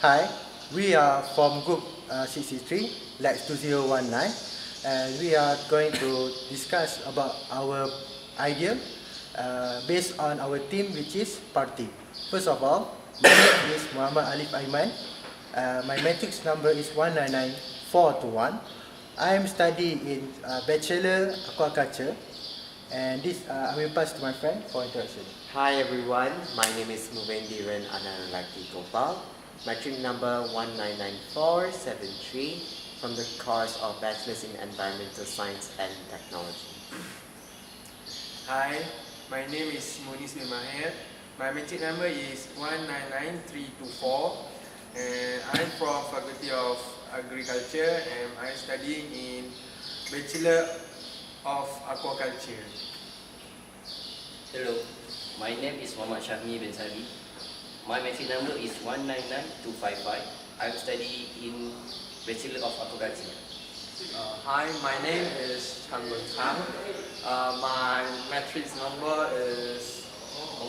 Hi, we are from Group 63, Labs 2019, and we are going to discuss about our idea based on our theme, which is party. First of all, my name is Muhammad Alif Aiman. My matrix number is 199421. I am studying in Bachelor Aquaculture, and this I will pass to my friend for introduction. Hi everyone, my name is Muvendiran Anarulaki Gopal, matric number 199473 from the course of Bachelor's in Environmental Science and Technology. Hi, my name is Munis bin Mahir. My matric number is 199324 and I'm from Faculty of Agriculture and I'm studying in Bachelor of Aquaculture. Hello, my name is Muhammad Syahmi bin Sali. My matric number is 199255. I'm studying in Bachelor of Aquaculture. Hi, my name is Chan Lun Tan. My matrix number is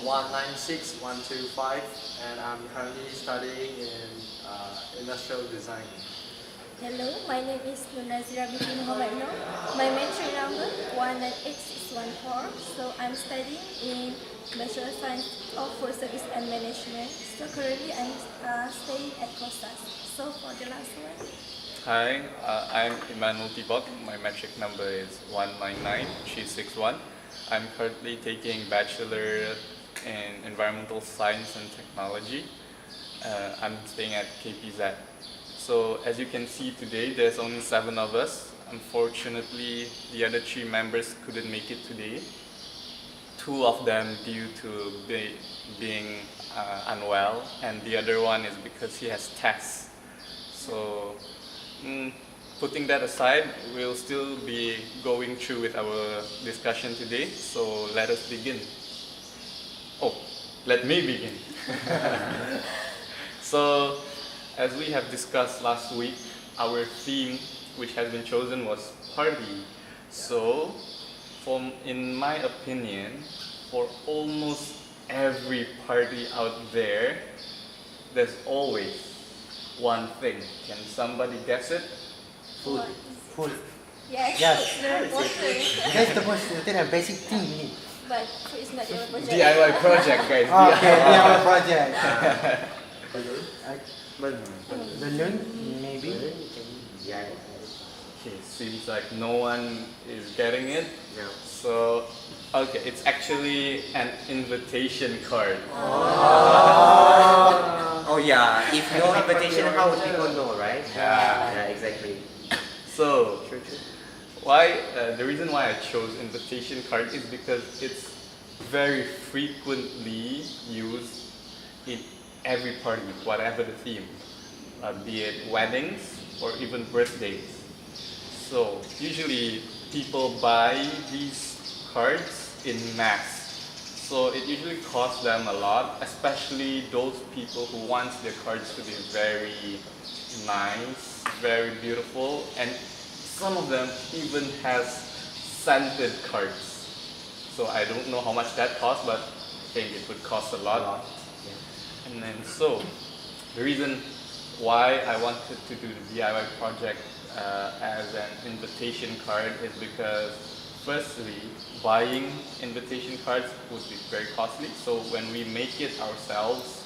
196125 and I'm currently studying in industrial design. Hello, my name is Nunazira binti Muhammad Noor. My matric number 198614. So I'm studying in Bachelor of Science of Food Service and Management. So currently I'm staying at Costas. So for the last one. Hi, I'm Emmanuel Tibok. My metric number is 199361. I'm currently taking Bachelor in Environmental Science and Technology. I'm staying at KPZ. So as you can see today, there's only 7 of us. Unfortunately, the other 3 members couldn't make it today. 2 of them due to being unwell, and the other one is because he has tests. So putting that aside, we'll still be going through with our discussion today. So let us begin. Oh, let me begin. So, as we have discussed last week, our theme, which has been chosen, was party. So, in my opinion, for almost every party out there, there's always one thing. Can somebody guess it? Food. Food. Yes, Yes. the water. That's the most basic thing we need. But food is not your project. DIY project, guys. Okay, DIY. we have a project. Balloon, maybe. Yeah. Okay, seems like no one is getting it. No. So, okay, it's actually an invitation card. Oh yeah, if no invitation, how would people know, right? Yeah. Exactly. So, the reason why I chose invitation card is because it's very frequently used in every party, whatever the theme, be it weddings or even birthdays. So usually people buy these cards in mass. So it usually costs them a lot, especially those people who want their cards to be very nice, very beautiful, and some of them even has scented cards. So I don't know how much that costs, but I think it would cost a lot. And then the reason why I wanted to do the DIY project as an invitation card is because firstly, buying invitation cards would be very costly. So when we make it ourselves,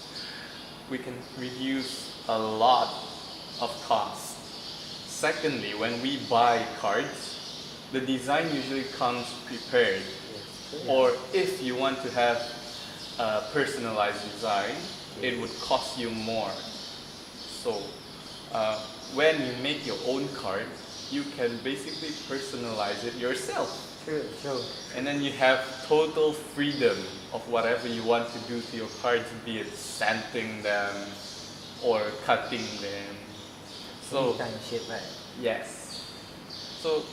we can reduce a lot of costs. Secondly, when we buy cards, the design usually comes prepared. Or if you want to have a personalized design, it would cost you more. So when you make your own card, you can basically personalize it yourself. True. And then you have total freedom of whatever you want to do to your cards, be it sanding them or cutting them. So Kind of shape, right? yes. So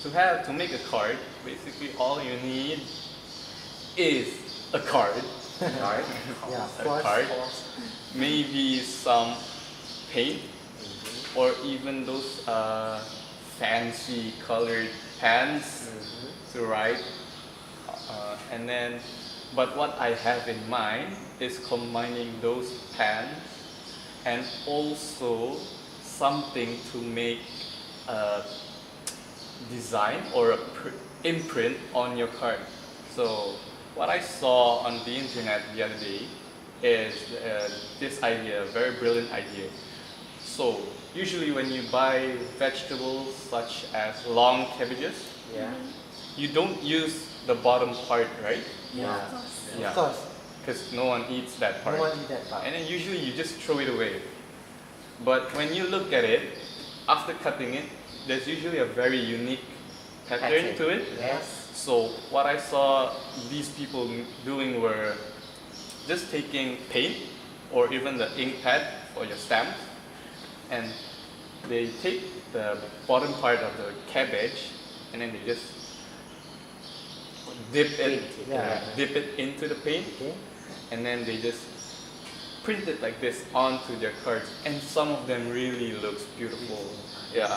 to make a card, basically all you need is a card. Alright. Yeah, A force. card, maybe some paint, or even those fancy colored pens to write. But what I have in mind is combining those pens and also something to make a design or a imprint on your card. So what I saw on the internet the other day is this idea, a very brilliant idea. So usually when you buy vegetables such as long cabbages, Yeah. you don't use the bottom part, right? Yeah, of course. Yeah. Of course, Because no one eats that part. no one eat that part. And then usually you just throw it away. But when you look at it, after cutting it, there's usually a very unique pattern to it. Yes. So what I saw these people doing were just taking paint or even the ink pad for your stamps, and they take the bottom part of the cabbage and then they just dip it, Yeah. dip it into the paint, Okay. and then they just print it like this onto their cards, and some of them really looks beautiful. Yeah.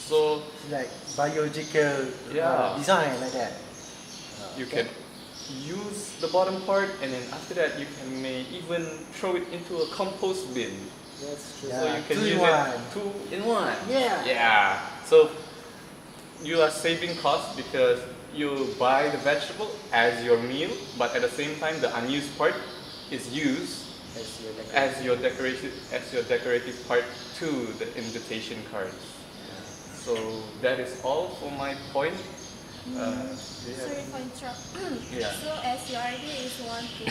So It's like biological Yeah. design like that. you can use the bottom part, and then after that you can may even throw it into a compost bin. That's true. Yeah. So you can 2 in use 1. it 2 in 1. Yeah. Yeah. So you are saving costs because you buy the vegetable as your meal, but at the same time the unused part is used As your decoration. as your decorative part to the invitation cards. So that is all for my point. Do you have- Sorry for interrupt. Yeah. So as your idea is want to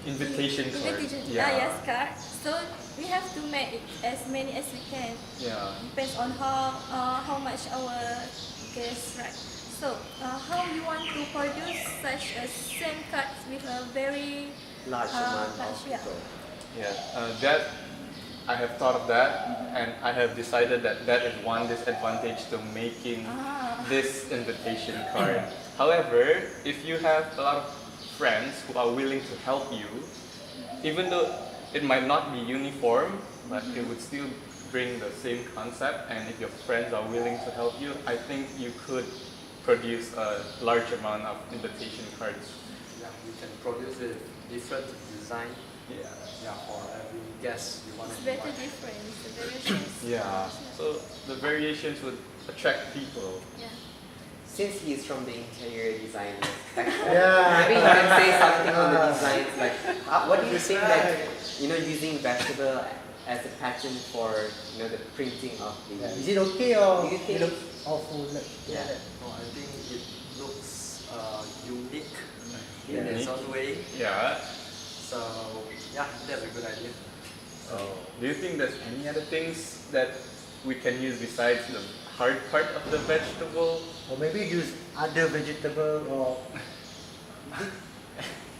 Invitation card. invitation, Yeah. yes, card. So we have to make it as many as we can. Yeah. Depends on how much our guests write. So how you want to produce such a same cards with a very Large amount of large, yeah. people. Yeah, that I have thought of that, and I have decided that that is one disadvantage to making this invitation card. However, if you have a lot of friends who are willing to help you, even though it might not be uniform, but it would still bring the same concept, and if your friends are willing to help you, I think you could produce a large amount of invitation cards. Yeah, you can produce with different design. Yeah. Yeah, for every guest you want it's to better invite. different. The variations. Yeah. So the variations would attract people. Yeah. Since he's from the interior design, Yeah. maybe you can say something on the designs. Like, what do you think that using vegetable as a pattern for the printing of the? Yeah. Is it okay or Do you think- it looks awful? Like, Yeah. No, I think it looks unique in Unique. its own way. Yeah. So yeah, that's a good idea. So, do you think there's any other things that we can use besides the hard part of the vegetable? Or maybe use other vegetable or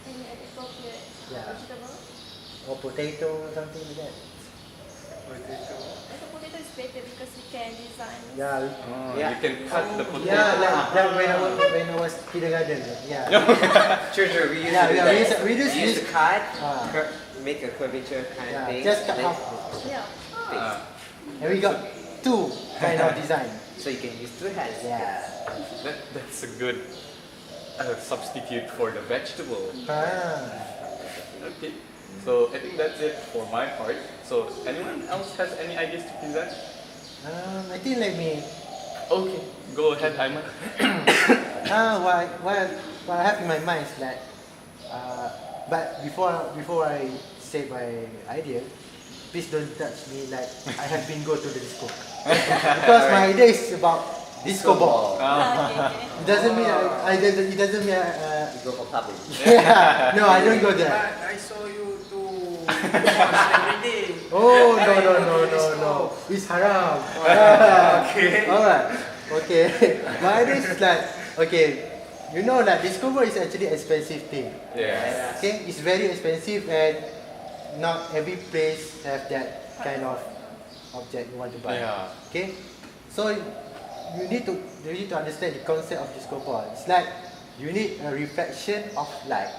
Any appropriate Yeah. vegetable. or potato or something like that. I think potato is better because we can design. Yeah. Oh, Yeah. you can cut the potato. Yeah, like when I was kindergarten. Yeah. Sure, we used Yeah, to do yeah, that. we just used use- to cut, Ah. make a curvature kind of Yeah, thing. just cut and then half. Yeah. fix. And we got two kind of design. So you can use 2 hands. Yeah. That's a good substitute for the vegetable. Okay. So I think that's it for my part. So anyone else has any ideas to present? I think let me. Okay. Go ahead, Aiman. What I have in my mind is that, but before I say my idea, please don't touch me like I have been go to the disco. Because my idea is about disco ball. Okay. It doesn't mean it doesn't mean You go for public. yeah. No, I don't go there. But I saw you to every day. Oh no. It's haram. Okay. Alright. Okay. My idea is like okay. You know that disco ball is actually expensive thing. Yeah. Okay, it's very expensive and not every place have that kind of object you want to buy. Yeah. Okay, so you need to understand the concept of disco ball. It's like you need a reflection of light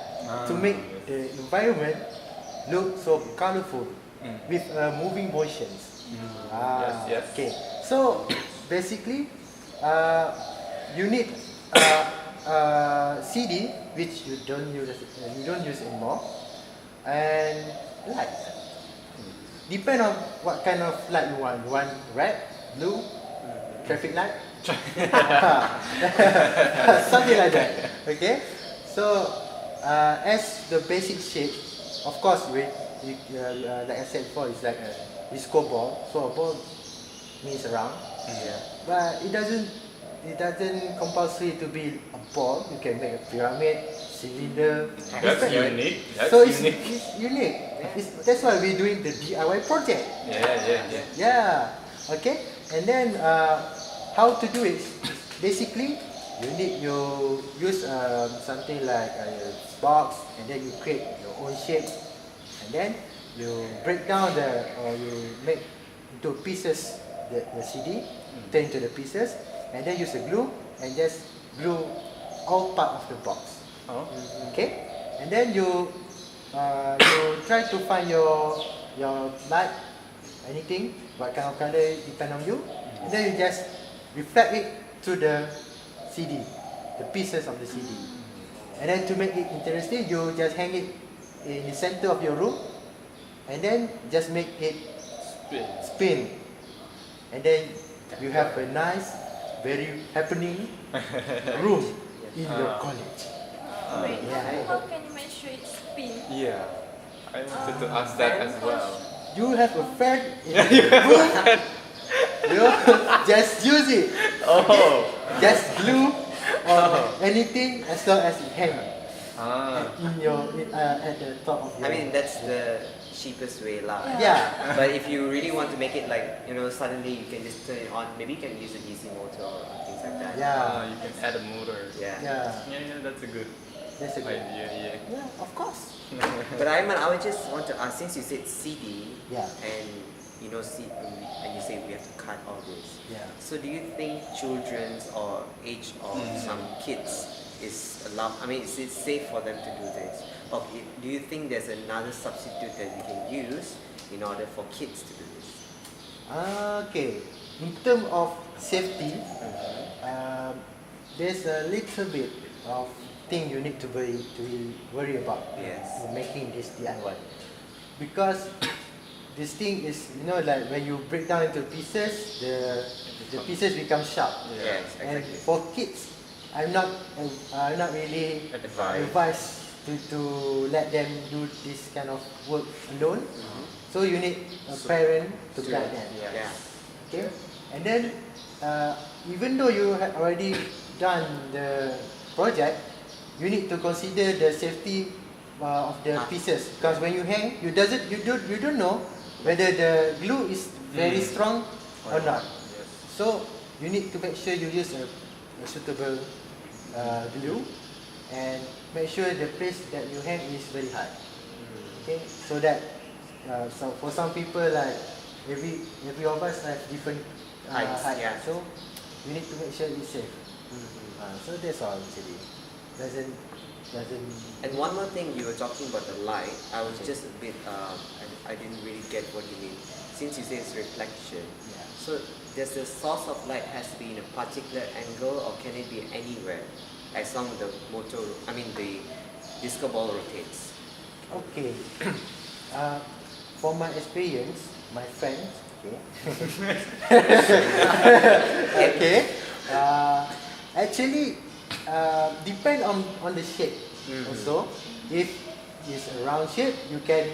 to make the environment look so colorful with moving motions. Yes. Okay, so basically, you need CD which you don't use anymore, and depend on what kind of light you want. You want red, blue, traffic light, something like that. Okay. So as the basic shape, of course, like I said before, it's like a disco ball. So a ball means round, but it doesn't compulsory to be a ball. You can make a pyramid, cylinder. That's different. unique. That's So unique. it's unique. That's why we're doing the DIY project. Yeah. Yeah. Okay. And then how to do it? Basically, you use something like a box, and then you create your own shape, and then you break down or you make into pieces the CD, turn into the pieces, and then use a glue and just glue all part of the box. Oh. Okay, and then you try to find your light, anything, what kind of color depend on you, and then you just reflect it to the CD, the pieces of the CD, and then to make it interesting, you just hang it in the center of your room, and then just make it spin, and then you have a nice, very happening room in your college. Wait, Yeah. how can you make sure it's spin? Yeah. I wanted to ask that as well. You have a fan in your room. You just use it. Oh. Just glue or anything as long as it hangs Ah. in your at the top of your. I mean, that's the cheapest way lah. Yeah. But if you really want to make it like, suddenly you can just turn it on. Maybe you can use a DC motor or things like that. Yeah. You can add a motor. Yeah. Yeah. That's a good That's a good. idea. Yeah, of course. But Aiman, I would just want to ask, since you said CD, Yeah. and and you say we have to cut all this. Yeah. So do you think children's or age of some kids is allowed? I mean, is it safe for them to do this? Or do you think there's another substitute that we can use in order for kids to do this? Okay. In terms of safety, there's a little bit of thing you need to worry about Yes. in making this DIY, because this thing is, like when you break down into pieces, the pieces become sharp. Yes, And exactly. for kids, I'm not really advised to let them do this kind of work alone. So you need a parent to guide them. Yeah. Okay, and then even though you have already done the project, you need to consider the safety of the pieces, because when you hang, you don't know whether the glue is very strong or not. So you need to make sure you use a suitable glue, and make sure the place that you hang is very high. Okay, so that so for some people, like every of us have different Heights, height. yeah. So you need to make sure it's safe. So that's all actually. Doesn't. And one more thing, you were talking about the light. I was just a bit, I didn't really get what you mean. Since you say it's reflection, Yeah. so does the source of light has to be in a particular angle, or can it be anywhere, as long as the the disco ball rotates? Okay. For my experience, my friends, okay. Actually, depend on the shape also. If it's a round shape, you can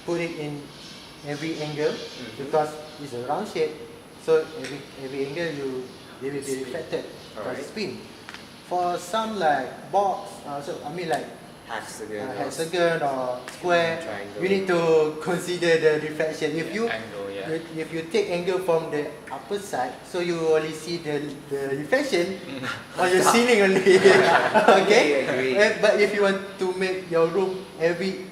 put it in every angle, because it's a round shape. So every angle they will be reflected by Alright. spin. For some like box, like hexagon or square, Triangle. you need to consider the reflection. If you Angle, yeah. if you take angle from the upper side, so you only see the reflection on your ceiling only. Okay. I agree. But if you want to make your room,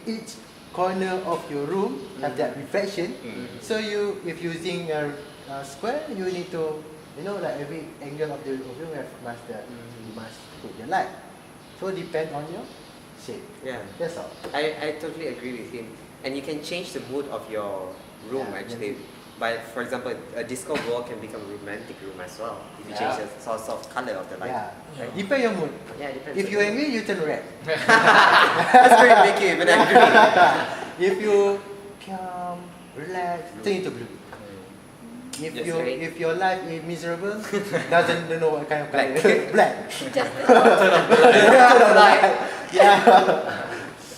each corner of your room have that reflection, so if using a square, you need to like every angle of the room you must put the light. So depend on your shape. Yeah. That's all. I totally agree with him. And you can change the mood of your room Yeah, actually. By, for example, a disco ball can become a romantic room as well if you change the source of color of the light. Yeah. Right? Depend your mood. Yeah, it depends. If on you're the mood. angry, you turn red. That's very picky, but I agree. If you calm, relax, turn into blue. If Yes, you right. if your life is miserable, doesn't know what kind of color. Black. Just Yeah.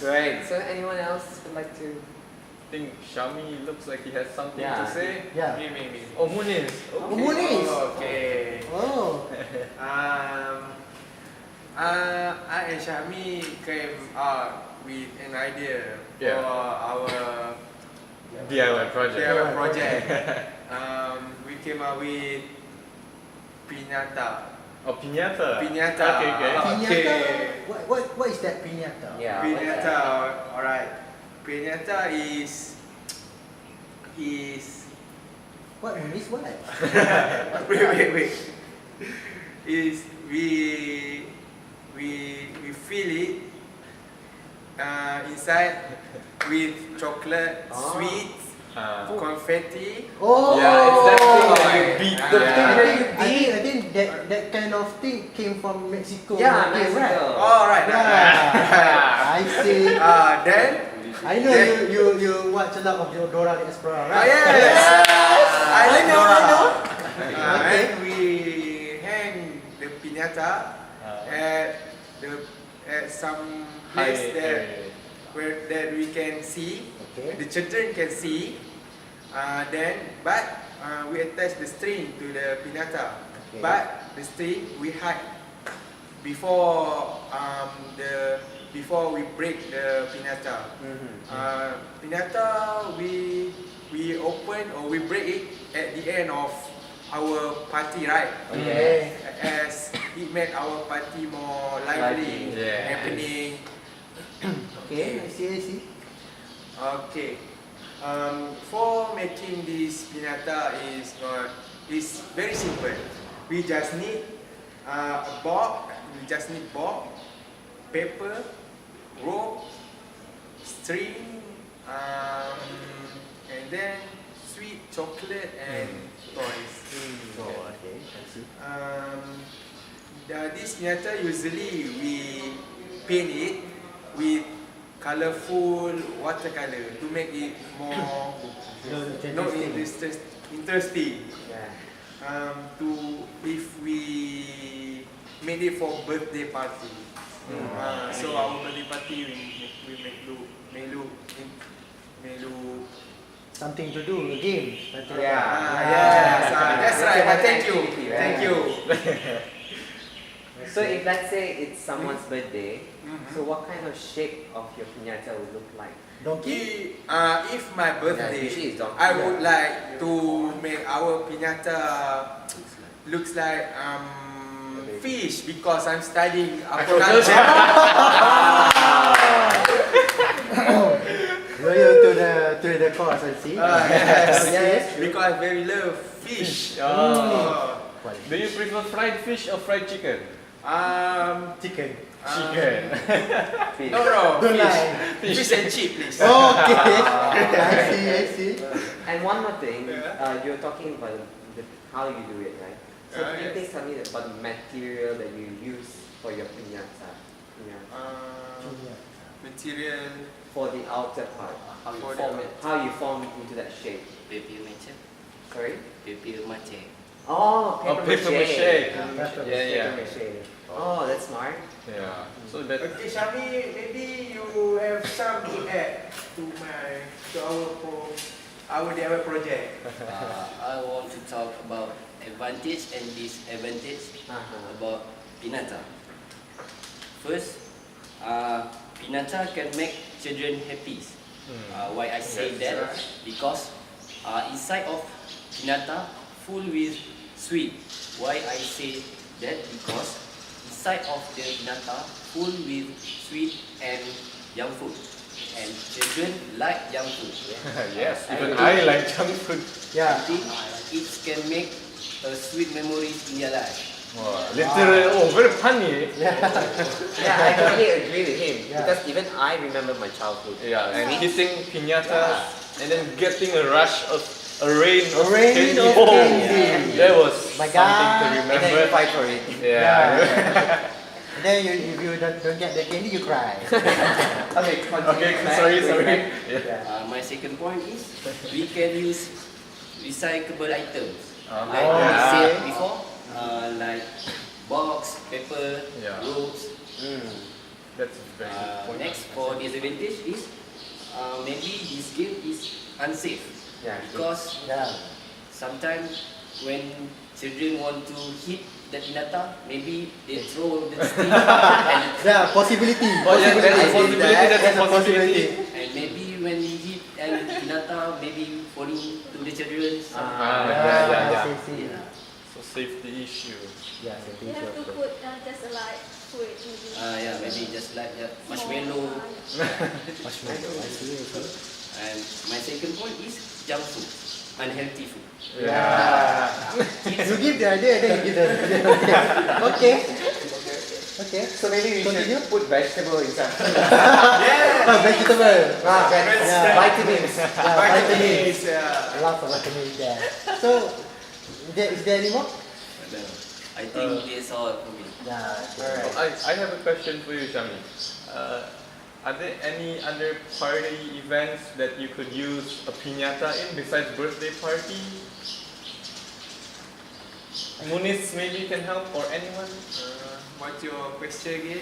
Right. So anyone else would like to? I think Shami looks like he has something Yeah. to say. Yeah. Me. Oh, Muniz. Oh, Muniz. Okay. Oh. I and Shami came up with an idea Yeah. for our DIY project. DIY project. We came up with piñata. Oh, piñata. Piñata. Okay. Piñata. Okay. What is that piñata? Yeah. Piñata. Alright. Piñata is What is what? wait. Is we fill it inside with chocolate, sweets, confetti. Oh. Yeah, it's that thing that you beat the I think that kind of thing came from Mexico. Yeah, Okay, Mexico. right? Oh, right. Yeah. I see. Then I know you watch a lot of Dora the Explorer, Ah, right? yes. I know. Okay. And we hang the piñata at some place that we can see. Okay. The children can see. But we attach the string to the piñata. Okay. But the string we hide before before we break the piñata. Piñata we open or we break it at the end of our party, right? Okay. As it made our party more lively, Yes. happening. Okay, I see. Okay. For making this piñata is very simple. We just need a box. We just need box, paper, rope, string, and then sweet chocolate and toys. Oh, okay, I see. This piñata usually we paint it with colorful watercolor to make it more interesting. Yeah. If we made it for birthday party, so our birthday party we may look Something to do, a game. yes, that's right. Thank you. So if let's say it's someone's birthday, Mhm. so what kind of shape of your piñata would look like? Donkey? If my birthday, usually it's donkey, I yeah. would like to make our piñata looks like fish because I'm studying aquaculture. Loyal to the cause, I see. Yes, because I very love fish. Oh. Do you prefer fried fish or fried chicken? Chicken. Chicken. Fish. No, Don't fish. lie. Fish and chip, please. Okay. I see. And one more thing, you're talking about how you do it, right? So can you Yes. please tell me about the material that you use for your piñata? Yeah. Material. For the outer part, how you For the form it, how you form it into that shape. Papier mache. Sorry? Papier mache. Oh, Oh, paper mache. Paper Yeah. Paper mache. Oh, that's smart. Yeah. So that. Okay, Shami, maybe you have some to add to our DIY project. I want to talk about advantage and disadvantage about piñata. First, piñata can make children happy. Why I say Yes, that? Because inside of piñata full with sweet. Why I say that? Because inside of the piñata full with sweet and junk food. And children like junk food. Yes. Even I like junk food. Yeah. I think it can make a sweet memories in their life. Wow. Literally. Oh, very funny. Yeah, I totally agree with him. Yeah. Because even I remember my childhood. Yeah, and hitting piñatas and then getting a rush of a rain of rain candy. of Oh, candy. that was My something God. to And then you remember. fight for it. Yeah. And then if you don't get the candy, you cry. Okay, continue. Okay, Matt. sorry. Yeah. My second point is we can use recyclable items. Like Oh, we yeah. said before, like box, paper, Yeah. ropes. That's very good point. Next for disadvantage is maybe this game is unsafe Yeah. because Yeah. sometimes when children want to hit the pinata, maybe they throw the stick Yeah, possibility. Oh, yeah, that's a Possibility. possibility, that's a possibility. and maybe when we hit and pinata maybe falling to the children. Yeah. I see. Yeah. So safety issue. Yeah, safety You have to issue. put just a light food maybe. Yeah, maybe just like marshmallow. Marshmallow, I see. And my second point is junk food, unhealthy food. Yeah. You give the idea, then you give the Okay. Okay. So maybe we Continue. should put vegetable inside. Vegetable. Yeah. Vitamins. Vitamins, yeah. Lots of vitamins there. So, is there any more? I think that's all for me. Yeah. So I have a question for you, Shami. Are there any other party events that you could use a piñata in besides birthday party? Muniz maybe can help or anyone? What's your question again?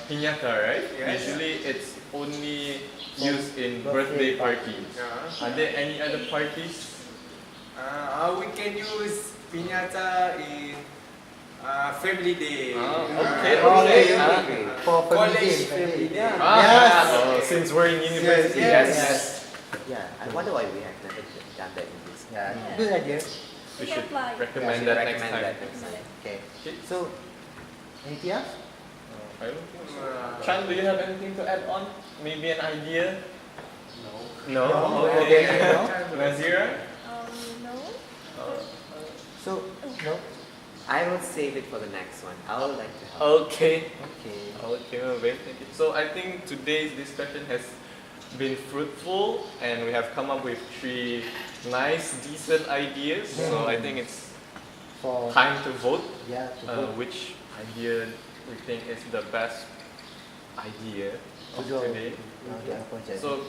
Piñata, right? Yes. Usually it's only For used in birthday birthday parties. Yeah. Are there any other parties? We can use piñata in family day. Okay, Okay. okay. For family College game. family day. Yes. Oh, since we're in university. Yes. Yeah. I wonder why we have never done that in this. Yeah. Good idea. We You can should apply. recommend Yeah, that recommend next time. that next time. Okay. Okay. So, anything else? I don't think so. Chan, do you have anything to add on? Maybe an idea? No. No? Okay. Okay, no. Nazira? No. So, no? I will save it for the next one. I would like to help. Okay. Okay. Okay, well, very thank you. So I think today's discussion has been fruitful and we have come up with 3 nice, decent ideas. So I think it's For, time to vote yeah, to vote. which idea we think is the best idea of To do our- today. the project. So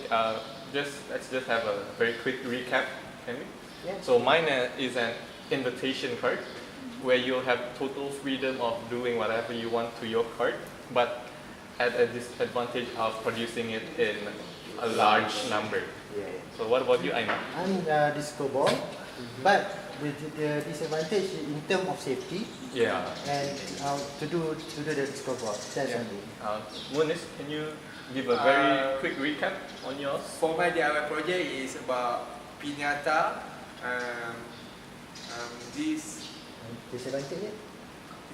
let's just have a very quick recap, can we? Yeah. So mine is an invitation card where you'll have total freedom of doing whatever you want to your card, but at a disadvantage of producing it in a large number. Yeah. So what about you, Aiman? I'm disco ball, but the disadvantage in terms of safety Yeah. and to do the disco ball. That's Yeah. only. Munis, can you give a very Uh, quick recap on yours? For my DIY project is about piñata. This Disadvantage, yeah?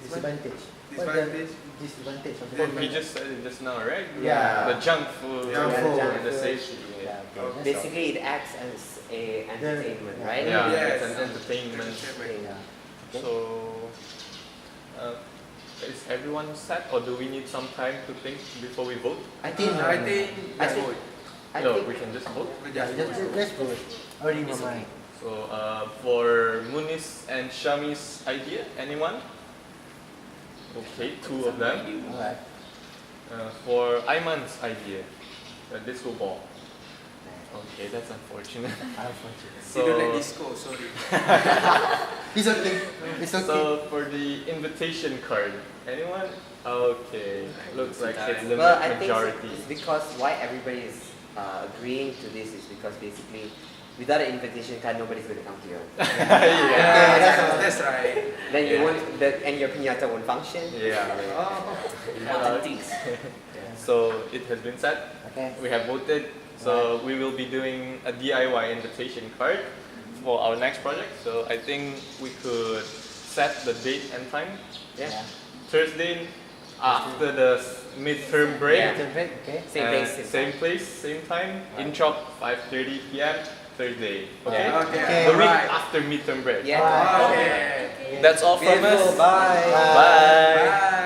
Disadvantage. Disadvantage. Disadvantage of the Well, we just said it just now, right? Yeah. The junk food, Junk food. and the safety. Yeah, Yeah. okay, that's all. Basically, it acts as a entertainment, Yeah. right? Yeah, Yes. it's an entertainment. Yeah. Okay. So, is everyone set, or do we need some time to think before we vote? I think. I think I that's think- good. I No, think we can just vote. Yeah, that's good. Already in my It's mind. So, for Munis and Shami's idea, anyone? Okay, 2 of them. Alright. For Ayman's idea, the disco ball. Okay, that's unfortunate. Unfortunate. You don't like So, disco, sorry. It's okay. It's okay. so for the invitation card, anyone? Okay, looks like it's the Well, I think majority. it's because why everybody is agreeing to this is because basically, without an invitation card, nobody's going to come to you. Yeah. That's right. Then you Yeah. won't, and your piñata won't function. Yeah. Oh. Important things. So it has been said. Okay. We have voted. So we will be doing a DIY invitation card for our next project. So I think we could set the date and time. Yeah. Thursday after the midterm break. Yeah. Break, okay. Same place, same Same place, same time. In shop, 5:30 p.m. Thursday. Okay. Okay. The week Alright. after midterm break. Yeah. Okay. That's all from us. Beautiful. Bye. Bye. Bye.